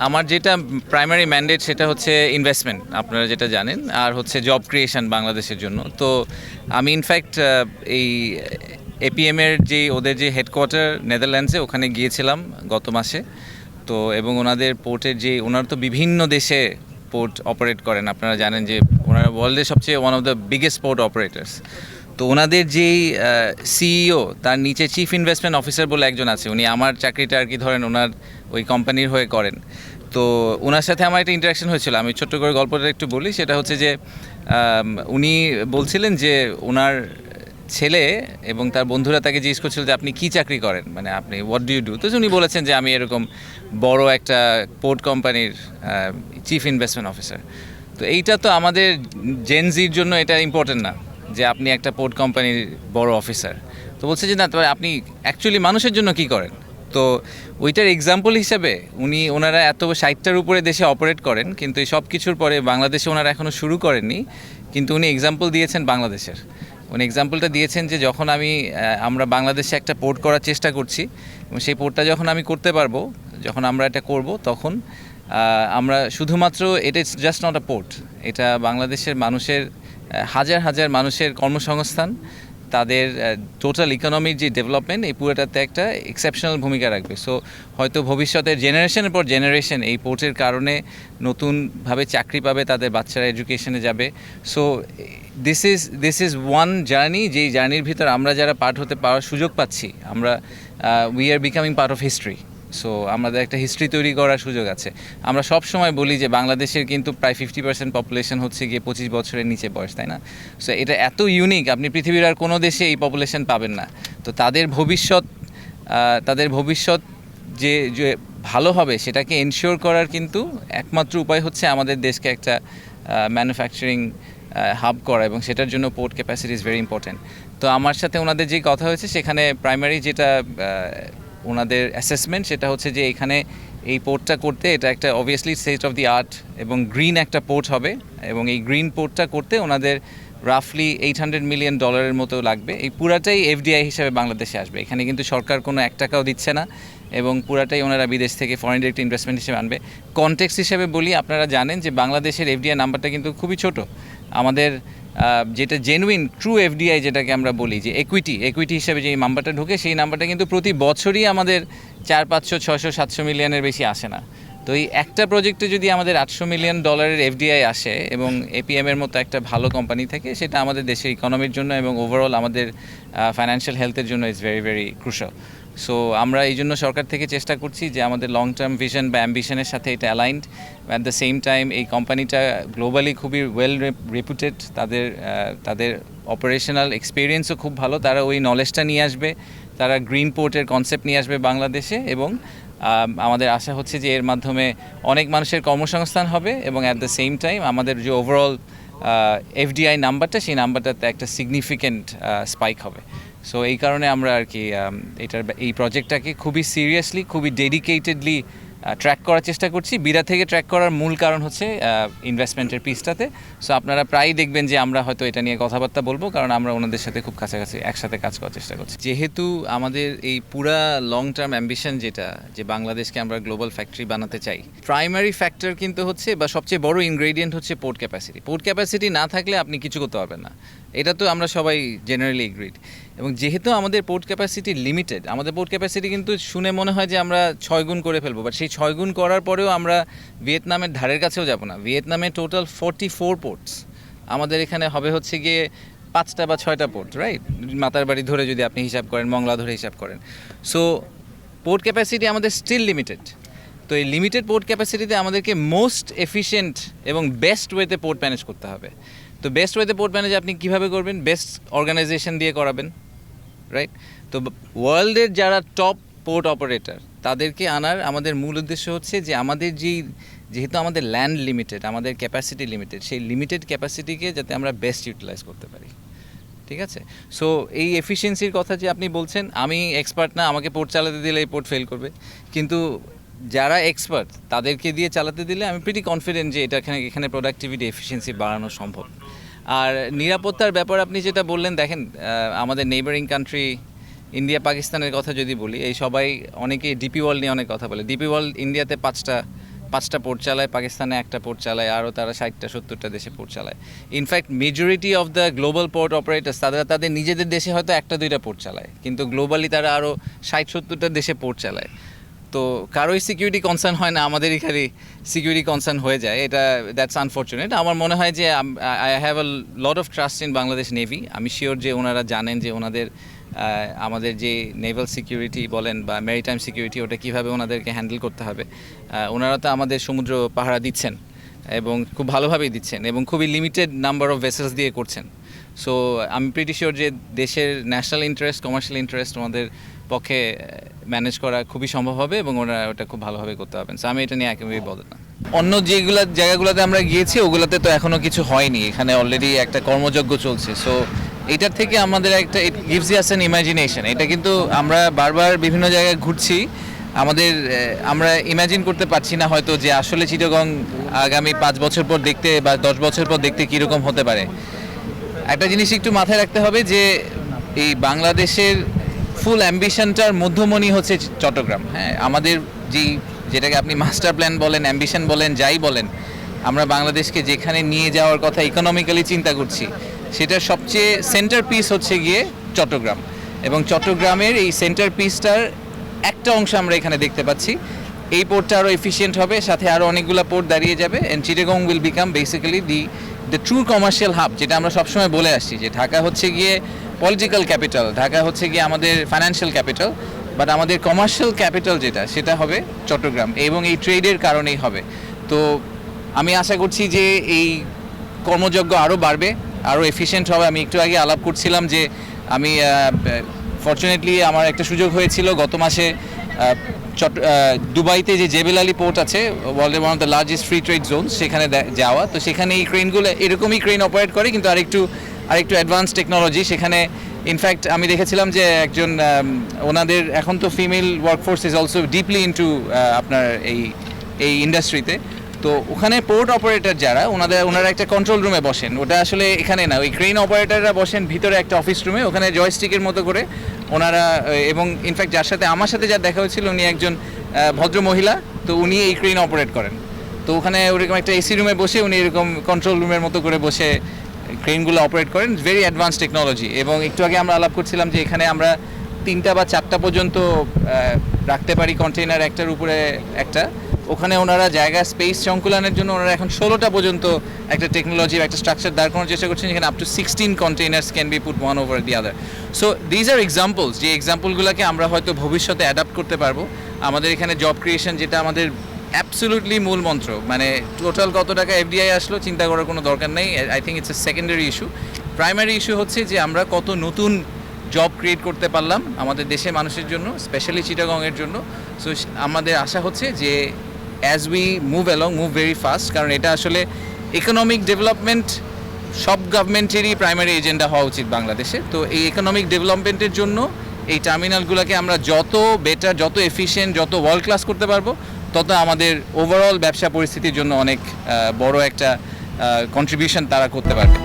আমার যেটা primary mandate সেটা হচ্ছে ইনভেস্টমেন্ট, আপনারা যেটা জানেন, আর হচ্ছে জব ক্রিয়েশন বাংলাদেশের জন্য। তো আমি ইনফ্যাক্ট এই এপিএমের যে ওদের যে হেডকোয়ার্টার নেদারল্যান্ডসে, ওখানে গিয়েছিলাম গত মাসে। তো এবং ওনাদের পোর্টের যে ওনারা তো বিভিন্ন দেশে পোর্ট অপারেট করেন, আপনারা জানেন যে ওনারা ওয়ার্ল্ডের সবচেয়ে one of the biggest port operators. তো ওনাদের যেই সিইও, তার নিচে চিফ ইনভেস্টমেন্ট অফিসার বলে একজন আছে, উনি আমার চাকরিটা আর কি ধরেন ওনার ওই কোম্পানির হয়ে করেন। তো ওনার সাথে আমার একটা ইন্টারাকশন হয়েছিল, আমি ছোট্ট করে গল্পটা একটু বলি। সেটা হচ্ছে যে উনি বলছিলেন যে ওনার ছেলে এবং তার বন্ধুরা তাকে জিজ্ঞেস করছিল যে আপনি কী চাকরি করেন, মানে আপনি হোয়াট ডু ইউ ডু। তো উনি বলেছেন যে আমি এরকম বড় একটা পোর্ট কোম্পানির চিফ ইনভেস্টমেন্ট অফিসার। তো এইটা তো আমাদের জেনজির জন্য এটা ইম্পর্টেন্ট না যে আপনি একটা পোর্ট কোম্পানির বড় অফিসার। তো বলছে যে না, তবে আপনি অ্যাকচুয়ালি মানুষের জন্য কী করেন। তো ওইটার এক্সাম্পল হিসাবে ওনারা এত 60টার উপরে দেশে অপারেট করেন, কিন্তু এই সব কিছুর পরে বাংলাদেশে ওনারা এখনও শুরু করেননি। কিন্তু উনি এক্সাম্পল দিয়েছেন বাংলাদেশের। উনি এক্সাম্পলটা দিয়েছেন যে যখন আমরা বাংলাদেশে একটা পোর্ট করার চেষ্টা করছি, এবং সেই পোর্টটা যখন আমি করতে পারবো, যখন আমরা এটা করব, তখন আমরা শুধুমাত্র এটা জাস্ট নট আ পোর্ট, এটা বাংলাদেশের মানুষের হাজার হাজার মানুষের কর্মসংস্থান, তাদের টোটাল ইকোনমির যে ডেভেলপমেন্ট, এই পুরোটাতে একটা এক্সেপশনাল ভূমিকা রাখবে। সো হয়তো ভবিষ্যতের জেনারেশনের পর জেনারেশন এই পোর্টের কারণে নতুনভাবে চাকরি পাবে, তাদের বাচ্চারা এডুকেশনে যাবে। So this is one journey, যেই জার্নির ভিতর আমরা যারা পার্ট হতে পাওয়ার সুযোগ পাচ্ছি, আমরা we are becoming part of history. So আমাদের একটা হিস্ট্রি তৈরি করার সুযোগ আছে। আমরা সব সময় বলি যে বাংলাদেশের কিন্তু প্রায় 50% পপুলেশন হচ্ছে গিয়ে 25 বছরের নিচে বয়স, তাই না? সো এটা এত ইউনিক, আপনি পৃথিবীর আর কোনো দেশে এই পপুলেশন পাবেন না। তো তাদের ভবিষ্যৎ যে যে ভালো হবে সেটাকে এনশিওর করার কিন্তু একমাত্র উপায় হচ্ছে আমাদের দেশকে একটা ম্যানুফ্যাকচারিং হাব করা, এবং সেটার জন্য port capacity is very important. তো আমার সাথে ওনাদের যে কথা হয়েছে, সেখানে প্রাইমারি যেটা ওনাদের অ্যাসেসমেন্ট, সেটা হচ্ছে যে এখানে এই পোর্টটা করতে, এটা একটা obviously state of the art এবং গ্রিন একটা পোর্ট হবে, এবং এই গ্রিন পোর্টটা করতে ওনাদের রাফলি $800 মিলিয়ন মতো লাগবে। এই পুরাটাই এফডিআই হিসাবে বাংলাদেশে আসবে, এখানে কিন্তু সরকার কোনো 1 টাকাও দিচ্ছে না, এবং পুরাটাই ওনারা বিদেশ থেকে ফরেন ডিরেক্ট ইনভেস্টমেন্ট হিসেবে আনবে। কনটেক্সট হিসেবে বলি, আপনারা জানেন যে বাংলাদেশের এফডিআই নাম্বারটা কিন্তু খুবই ছোট। আমাদের যেটা জেনুইন ট্রু এফডিআই, যেটাকে আমরা বলি যে একুইটি হিসেবে যে নাম্বারটা ঢোকে, সেই নাম্বারটা কিন্তু প্রতি বছরই আমাদের 400, 500, 600, 700 মিলিয়নের বেশি আসে না। তো এই একটা প্রজেক্টে যদি আমাদের $800 মিলিয়ন এফডিআই আসে, এবং এপিএমের মতো একটা ভালো কোম্পানি থাকে, সেটা আমাদের দেশের ইকোনমির জন্য এবং ওভারঅল আমাদের ফাইন্যান্সিয়াল হেলথের জন্য is very very crucial. So আমরা এই জন্য সরকার থেকে চেষ্টা করছি যে আমাদের লং টার্ম ভিশন বা অ্যাম্বিশনের সাথে এটা aligned. At the same time এই কোম্পানিটা গ্লোবালি খুবই ওয়েল রেপুটেড, তাদের অপারেশনাল এক্সপিরিয়েন্সও খুব ভালো, তারা ওই নলেজটা নিয়ে আসবে, তারা গ্রিন পোর্টের কনসেপ্ট নিয়ে আসবে বাংলাদেশে, এবং আমাদের আশা হচ্ছে যে এর মাধ্যমে অনেক মানুষের কর্মসংস্থান হবে, এবং অ্যাট দ্য সেম টাইম আমাদের যে ওভারঅল এফডিআই নাম্বারটা, সেই নাম্বারটাতে একটা সিগনিফিক্যান্ট স্পাইক হবে। সো এই কারণে আমরা আর কি এই প্রজেক্টটাকে খুবই সিরিয়াসলি, খুবই ডেডিকেটেডলি ট্র্যাক করার চেষ্টা করছি। বিরা থেকে ট্র্যাক করার মূল কারণ হচ্ছে ইনভেস্টমেন্টের পিসটাতে। সো আপনারা প্রায়ই দেখবেন যে আমরা হয়তো এটা নিয়ে কথাবার্তা বলবো, কারণ আমরা ওনাদের সাথে খুব কাছাকাছি একসাথে কাজ করার চেষ্টা করছি। যেহেতু আমাদের এই পুরা লং টার্ম অ্যাম্বিশন যেটা, যে বাংলাদেশকে আমরা গ্লোবাল ফ্যাক্টরি বানাতে চাই, প্রাইমারি ফ্যাক্টর কিন্তু হচ্ছে, বা সবচেয়ে বড় ইনগ্রেডিয়েন্ট হচ্ছে পোর্ট ক্যাপাসিটি। পোর্ট ক্যাপাসিটি না থাকলে আপনি কিছু করতে পারবেন না, এটা তো আমরা সবাই জেনারেলি এগ্রিড। এবং যেহেতু আমাদের পোর্ট ক্যাপাসিটি লিমিটেড, আমাদের পোর্ট ক্যাপাসিটি কিন্তু শুনে মনে হয় যে আমরা 6 গুণ করে ফেলবো, বাট সেই 6 গুণ করার পরেও আমরা ভিয়েতনামের ধারের কাছেও যাব না। ভিয়েতনামে টোটাল 44 পোর্টস, আমাদের এখানে হবে হচ্ছে গিয়ে 5টা বা 6টা পোর্ট, রাইট? মাতারবাড়ি ধরে যদি আপনি হিসাব করেন, মংলা ধরে হিসাব করেন। সো পোর্ট ক্যাপাসিটি আমাদের স্টিল লিমিটেড। তো এই লিমিটেড পোর্ট ক্যাপাসিটিতে আমাদেরকে মোস্ট এফিশিয়েন্ট এবং বেস্ট ওয়েতে পোর্ট ম্যানেজ করতে হবে। তো বেস্ট ওয়েতে পোর্ট ম্যানেজ আপনি কীভাবে করবেন? বেস্ট অর্গানাইজেশন দিয়ে করাবেন, রাইট? তো ওয়ার্ল্ডের যারা টপ পোর্ট অপারেটর, তাদেরকে আনার আমাদের মূল উদ্দেশ্য হচ্ছে যে আমাদের যেহেতু আমাদের ল্যান্ড লিমিটেড, আমাদের ক্যাপাসিটি লিমিটেড, সেই লিমিটেড ক্যাপাসিটিকে যাতে আমরা বেস্ট ইউটিলাইজ করতে পারি, ঠিক আছে? সো এই এফিসিয়েন্সির কথা যে আপনি বলছেন, আমি এক্সপার্ট না, আমাকে পোর্ট চালাতে দিলে এই পোর্ট ফেল করবে, কিন্তু যারা এক্সপার্ট তাদেরকে দিয়ে চালাতে দিলে আমি প্রিটি কনফিডেন্ট যে এখানে প্রোডাক্টিভিটি, এফিসিয়েন্সি বাড়ানো সম্ভব। আর নিরাপত্তার ব্যাপার আপনি যেটা বললেন, দেখেন আমাদের নেইবারিং কান্ট্রি ইন্ডিয়া, পাকিস্তানের কথা যদি বলি, এই সবাই অনেকে ডিপি ওয়ার্ল্ড নিয়ে অনেক কথা বলে। ডিপি ওয়ার্ল্ড ইন্ডিয়াতে 5টা 5টা পোর্ট চালায়, পাকিস্তানে একটা পোর্ট চালায়, আরও তারা 60টা 70টা দেশে পোর্ট চালায়। In fact majority of the global port operators তারা তাদের নিজেদের দেশে হয়তো 1-2টা পোর্ট চালায়, কিন্তু গ্লোবালি তারা আরও 60-70টা দেশে পোর্ট চালায়। তো কারোই সিকিউরিটি কনসার্ন হয় না, আমাদেরই খালি সিকিউরিটি কনসার্ন হয়ে যায়। এটা দ্যাটস আনফর্চুনেট। আমার মনে হয় যে I have a lot of trust in Bangladesh navy. আমি শিওর যে ওনারা জানেন যে ওনাদের আমাদের যে নেভাল সিকিউরিটি বলেন বা ম্যারিটাইম সিকিউরিটি, ওটা কীভাবে ওনাদেরকে হ্যান্ডেল করতে হবে। ওনারা তো আমাদের সমুদ্র পাহারা দিচ্ছেন এবং খুব ভালোভাবেই দিচ্ছেন এবং খুবই লিমিটেড নাম্বার অফ ভেসেলস দিয়ে করছেন। সো আমি প্রিটি শিওর যে দেশের ন্যাশনাল ইন্টারেস্ট, কমার্শিয়াল ইন্টারেস্ট ওনাদের পক্ষে ম্যানেজ করা খুবই সম্ভব হবে এবং ওরা ওটা খুব ভালোভাবে করতে পারবেন। সো আমি এটা নিয়ে একেবারেই বলেন না। অন্য যেগুলো জায়গাগুলোতে আমরা গিয়েছি ওগুলোতে তো এখনও কিছু হয়নি, এখানে অলরেডি একটা কর্মযজ্ঞ চলছে। সো এটার থেকে আমাদের একটা it gives us an imagination. এটা কিন্তু আমরা বারবার বিভিন্ন জায়গায় ঘুরছি, আমরা ইমাজিন করতে পারছি না হয়তো যে আসলে চিটাগং আগামী 5 বছর পর দেখতে বা 10 বছর পর দেখতে কীরকম হতে পারে। একটা জিনিস একটু মাথায় রাখতে হবে যে এই বাংলাদেশের ফুল অ্যাম্বিশনটার মধ্যমণি হচ্ছে চট্টগ্রাম। হ্যাঁ, আমাদের যেটাকে আপনি মাস্টার প্ল্যান বলেন, অ্যাম্বিশন বলেন, যাই বলেন, আমরা বাংলাদেশকে যেখানে নিয়ে যাওয়ার কথা ইকোনমিক্যালি চিন্তা করছি, সেটার সবচেয়ে সেন্টার পিস হচ্ছে গিয়ে চট্টগ্রাম। এবং চট্টগ্রামের এই সেন্টার পিসটার একটা অংশ আমরা এখানে দেখতে পাচ্ছি। এই পোর্টটা আরও এফিশিয়েন্ট হবে, সাথে আরও অনেকগুলো পোর্ট দাঁড়িয়ে যাবে, and Chittagong will become basically the true commercial hub, যেটা আমরা সবসময় বলে আসছি যে ঢাকা হচ্ছে গিয়ে পলিটিক্যাল ক্যাপিটাল, ঢাকা হচ্ছে গিয়ে আমাদের ফাইন্যান্সিয়াল ক্যাপিটাল, বাট আমাদের কমার্শিয়াল ক্যাপিটাল সেটা হবে চট্টগ্রাম, এবং এই ট্রেডের কারণেই হবে। তো আমি আশা করছি যে এই কর্মযজ্ঞ আরও বাড়বে, আরও এফিশিয়েন্ট হবে। আমি একটু আগে আলাপ করছিলাম যে আমি ফরচুনেটলি আমার একটা সুযোগ হয়েছিল গত মাসে দুবাইতে যে জেবেল আলী পোর্ট আছে, ওয়ার্ল্ডের one of the largest free trade zone, সেখানে যাওয়া। তো সেখানে এই ক্রেনগুলো এরকমই ক্রেন অপারেট করে, কিন্তু আরেকটু অ্যাডভান্স টেকনোলজি সেখানে। ইনফ্যাক্ট আমি দেখেছিলাম যে একজন ওনাদের এখন তো female workforce is also deeply into আপনার এই ইন্ডাস্ট্রিতে। তো ওখানে পোর্ট অপারেটর যারা ওনারা একটা কন্ট্রোল রুমে বসেন, ওটা আসলে এখানে না, ওই ক্রেন অপারেটররা বসেন ভিতরে একটা অফিস রুমে, ওখানে জয়স্টিকের মতো করে ওনারা। এবং ইনফ্যাক্ট আমার সাথে যার দেখা হয়েছিল উনি একজন ভদ্র মহিলা, তো উনি এই ক্রেন অপারেট করেন। তো ওখানে ওরকম একটা এসি রুমে বসে উনি এরকম কন্ট্রোল রুমের মতো করে বসে ক্রেনগুলো অপারেট করেন। Very advance technology. এবং একটু আগে আমরা আলাপ করছিলাম যে এখানে আমরা 3টা বা 4টা পর্যন্ত রাখতে পারি কন্টেইনার একটার উপরে একটা। ওখানে ওনারা জায়গা স্পেস সংকুলানের জন্য ওনারা এখন 16টা পর্যন্ত একটা টেকনোলজি, একটা স্ট্রাকচার দাঁড় করানোর চেষ্টা করছেন, যেখানে up to 16 containers can be put one over the other. So these are examples, যে এক্সাম্পলগুলোকে আমরা হয়তো ভবিষ্যতে অ্যাডাপ্ট করতে পারবো। আমাদের এখানে জব ক্রিয়েশন, যেটা আমাদের অ্যাবসলিউটলি মূল মন্ত্র, মানে টোটাল কত টাকা এফডিআই আসলো চিন্তা করার কোনো দরকার নেই। I think it's a secondary issue. Primary issue হচ্ছে যে আমরা কত নতুন জব ক্রিয়েট করতে পারলাম আমাদের দেশের মানুষের জন্য, স্পেশালি চিটাগংয়ের জন্য। সো আমাদের আশা হচ্ছে যে as we move very fast, কারণ এটা আসলে ইকোনমিক ডেভেলপমেন্ট সব গভর্নমেন্টেরই প্রাইমারি এজেন্ডা হওয়া উচিত বাংলাদেশে। তো এই ইকোনমিক ডেভেলপমেন্টের জন্য এই টার্মিনালগুলোকে আমরা যত বেটার, যত এফিশিয়েন্ট, যত ওয়ার্ল্ড ক্লাস করতে পারবো, তত আমাদের ওভারঅল ব্যবসা পরিস্থিতির জন্য অনেক বড় একটা কন্ট্রিবিউশন তারা করতে পারবে।